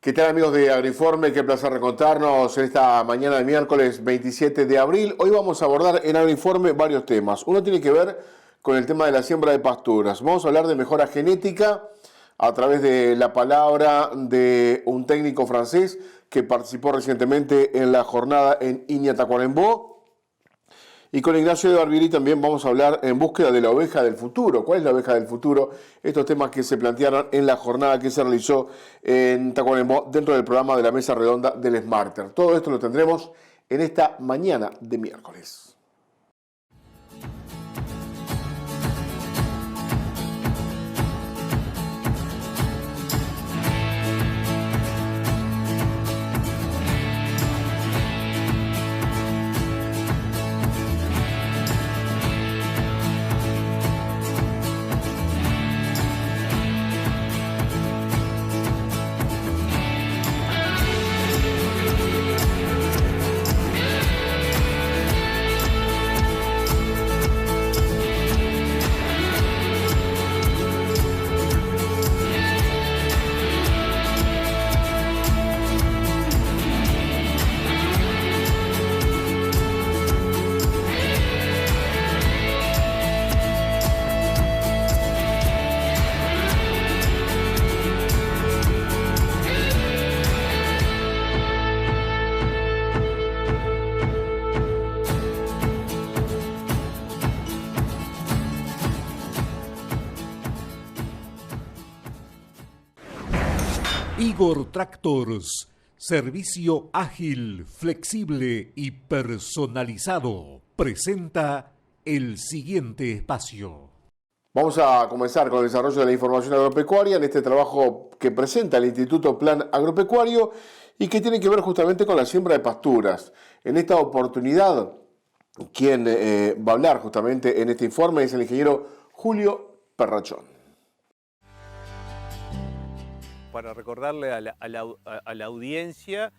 ¿Qué tal, amigos de Agroinforme? Qué placer reencontrarnos en esta mañana de miércoles 27 de abril. Hoy vamos a abordar en Agroinforme varios temas. Uno tiene que ver con el tema de la siembra de pasturas. Vamos a hablar de mejora genética a través de la palabra de un técnico francés que participó recientemente en la jornada en Iña, Tacuarembó. Y con Ignacio de Barbieri también vamos a hablar en búsqueda de la oveja del futuro. ¿Cuál es la oveja del futuro? Estos temas que se plantearon en la jornada que se realizó en Tacuarembó dentro del programa de la Mesa Redonda del Smarter. Todo esto lo tendremos en esta mañana de miércoles. Igor Tractors, servicio ágil, flexible y personalizado, presenta el siguiente espacio. Vamos a comenzar con el desarrollo de la información agropecuaria en este trabajo que presenta el Instituto Plan Agropecuario y que tiene que ver justamente con la siembra de pasturas. En esta oportunidad, quien va a hablar justamente en este informe es el ingeniero Julio Perrachón. Para recordarle a la audiencia,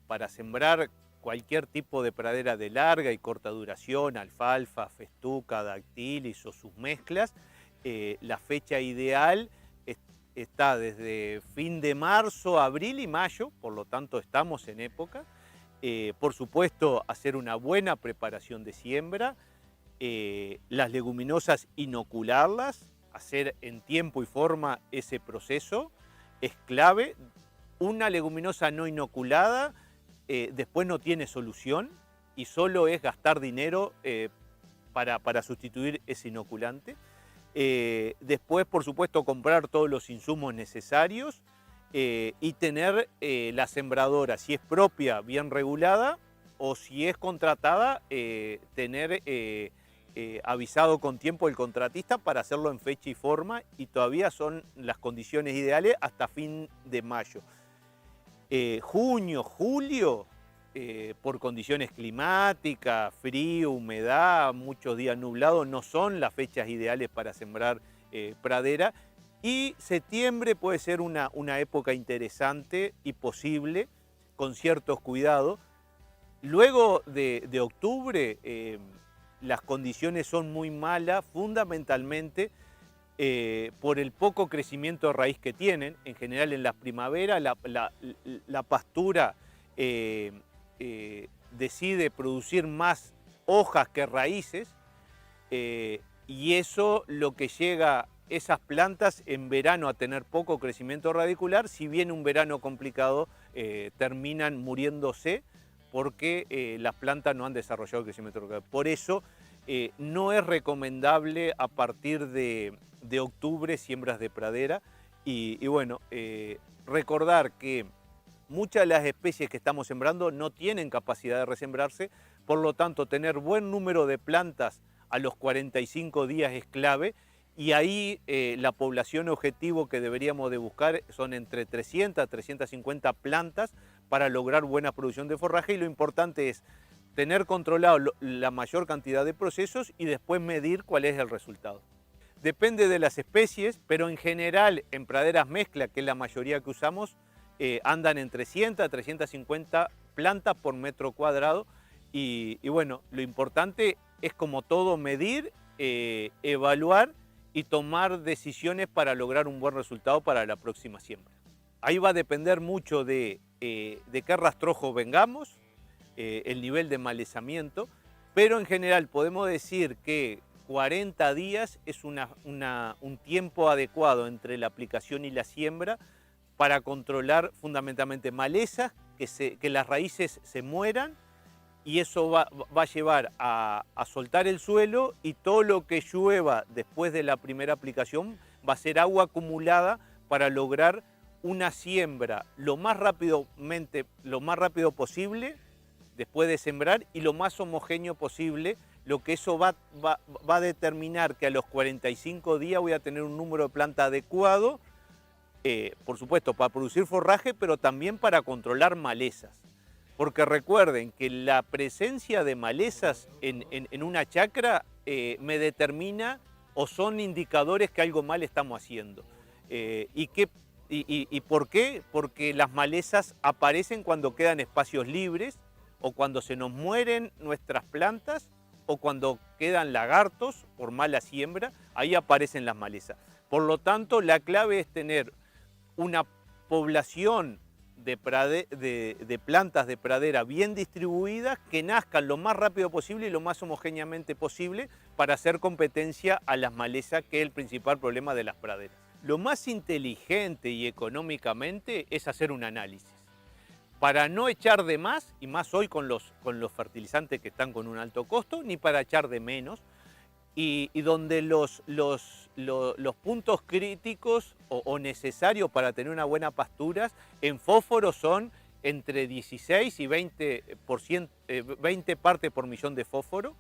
para sembrar cualquier tipo de pradera de larga y corta duración, alfalfa, festuca, dactilis o sus mezclas, la fecha ideal está desde fin de marzo, abril y mayo, por lo tanto estamos en época. Por supuesto, hacer una buena preparación de siembra, las leguminosas inocularlas, hacer en tiempo y forma ese proceso es clave. Una leguminosa no inoculada después no tiene solución y solo es gastar dinero para sustituir ese inoculante. Después, por supuesto, comprar todos los insumos necesarios y tener la sembradora, si es propia, bien regulada, o si es contratada, tener avisado con tiempo el contratista para hacerlo en fecha y forma, y todavía son las condiciones ideales hasta fin de mayo. Junio, julio, por condiciones climáticas, frío, humedad, muchos días nublados, no son las fechas ideales para sembrar pradera. Y septiembre puede ser una época interesante y posible, con ciertos cuidados. Luego de octubre, las condiciones son muy malas, fundamentalmente por el poco crecimiento de raíz que tienen. En general en las primaveras la pastura decide producir más hojas que raíces y eso lo que llega esas plantas en verano a tener poco crecimiento radicular. Si viene un verano complicado, terminan muriéndose porque las plantas no han desarrollado el crecimiento radicular. Por eso no es recomendable a partir de octubre siembras de pradera. Y bueno, recordar que muchas de las especies que estamos sembrando no tienen capacidad de resembrarse, por lo tanto tener buen número de plantas a los 45 días es clave. Y ahí la población objetivo que deberíamos de buscar son entre 300 a 350 plantas para lograr buena producción de forraje, y lo importante es tener controlado la mayor cantidad de procesos y después medir cuál es el resultado. Depende de las especies, pero en general en praderas mezcla, que es la mayoría que usamos, andan entre 100 a 350 plantas por metro cuadrado. Y bueno, lo importante es, como todo, medir, evaluar y tomar decisiones para lograr un buen resultado para la próxima siembra. Ahí va a depender mucho de qué rastrojo vengamos, el nivel de malezamiento, pero en general podemos decir que 40 días es un tiempo adecuado entre la aplicación y la siembra para controlar fundamentalmente malezas, que las raíces se mueran, y eso va a llevar a soltar el suelo, y todo lo que llueva después de la primera aplicación va a ser agua acumulada para lograr una siembra lo más rápido posible después de sembrar y lo más homogéneo posible, lo que eso va a determinar que a los 45 días voy a tener un número de planta adecuado, por supuesto para producir forraje, pero también para controlar malezas. Porque recuerden que la presencia de malezas en una chacra me determina, o son indicadores que algo mal estamos haciendo. ¿Y por qué? Porque las malezas aparecen cuando quedan espacios libres, o cuando se nos mueren nuestras plantas, o cuando quedan lagartos por mala siembra, ahí aparecen las malezas. Por lo tanto, la clave es tener una población de plantas de pradera bien distribuidas, que nazcan lo más rápido posible y lo más homogéneamente posible para hacer competencia a las malezas, que es el principal problema de las praderas. Lo más inteligente y económicamente es hacer un análisis, para no echar de más, y más hoy con los fertilizantes que están con un alto costo, ni para echar de menos, y donde los puntos críticos o necesarios para tener una buena pastura en fósforo son entre 16 y 20 partes por millón de fósforo.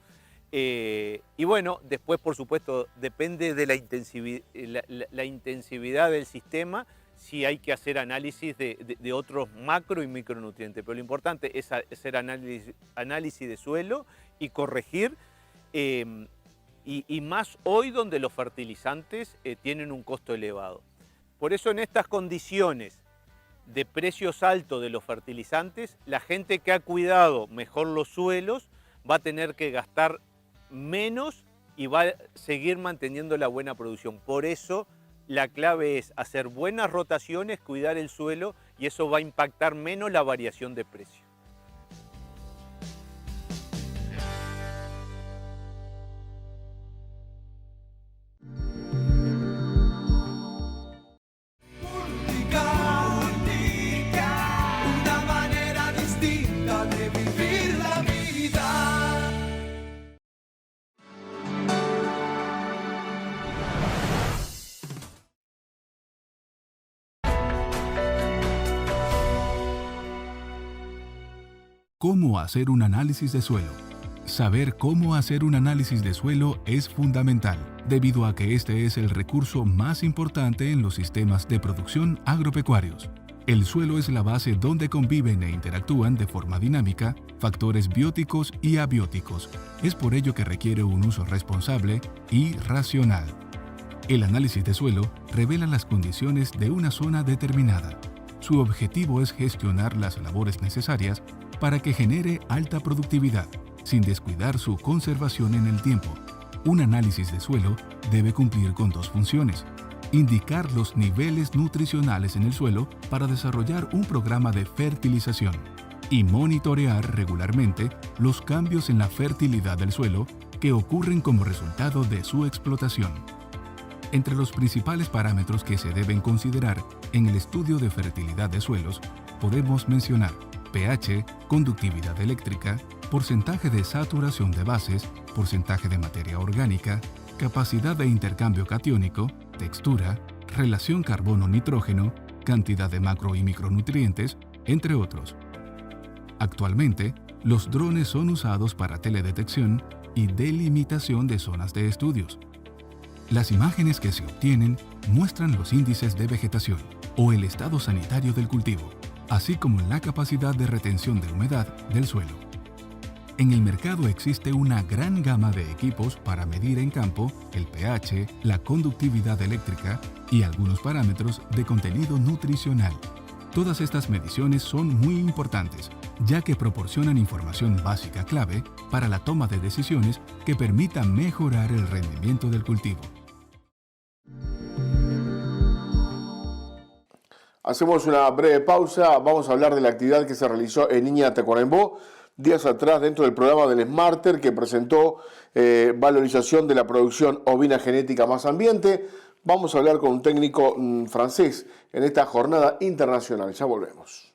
Y bueno, después por supuesto depende de la intensividad del sistema, si hay que hacer análisis de otros macro y micronutrientes. Pero lo importante es hacer análisis de suelo y corregir, y más hoy donde los fertilizantes tienen un costo elevado. Por eso en estas condiciones de precios altos de los fertilizantes, la gente que ha cuidado mejor los suelos va a tener que gastar menos y va a seguir manteniendo la buena producción. Por eso la clave es hacer buenas rotaciones, cuidar el suelo, y eso va a impactar menos la variación de precio. Una manera distinta de vivir la vida. ¿Cómo hacer un análisis de suelo? Saber cómo hacer un análisis de suelo es fundamental, debido a que este es el recurso más importante en los sistemas de producción agropecuarios. El suelo es la base donde conviven e interactúan de forma dinámica factores bióticos y abióticos. Es por ello que requiere un uso responsable y racional. El análisis de suelo revela las condiciones de una zona determinada. Su objetivo es gestionar las labores necesarias para que genere alta productividad, sin descuidar su conservación en el tiempo. Un análisis de suelo debe cumplir con dos funciones: indicar los niveles nutricionales en el suelo para desarrollar un programa de fertilización y monitorear regularmente los cambios en la fertilidad del suelo que ocurren como resultado de su explotación. Entre los principales parámetros que se deben considerar en el estudio de fertilidad de suelos, podemos mencionar pH, conductividad eléctrica, porcentaje de saturación de bases, porcentaje de materia orgánica, capacidad de intercambio catiónico, textura, relación carbono-nitrógeno, cantidad de macro y micronutrientes, entre otros. Actualmente, los drones son usados para teledetección y delimitación de zonas de estudios. Las imágenes que se obtienen muestran los índices de vegetación o el estado sanitario del cultivo, así como la capacidad de retención de humedad del suelo. En el mercado existe una gran gama de equipos para medir en campo el pH, la conductividad eléctrica y algunos parámetros de contenido nutricional. Todas estas mediciones son muy importantes, ya que proporcionan información básica clave para la toma de decisiones que permitan mejorar el rendimiento del cultivo. Hacemos una breve pausa, vamos a hablar de la actividad que se realizó en Iña Tacuarembó días atrás dentro del programa del Smarter que presentó valorización de la producción ovina genética más ambiente. Vamos a hablar con un técnico francés en esta jornada internacional. Ya volvemos.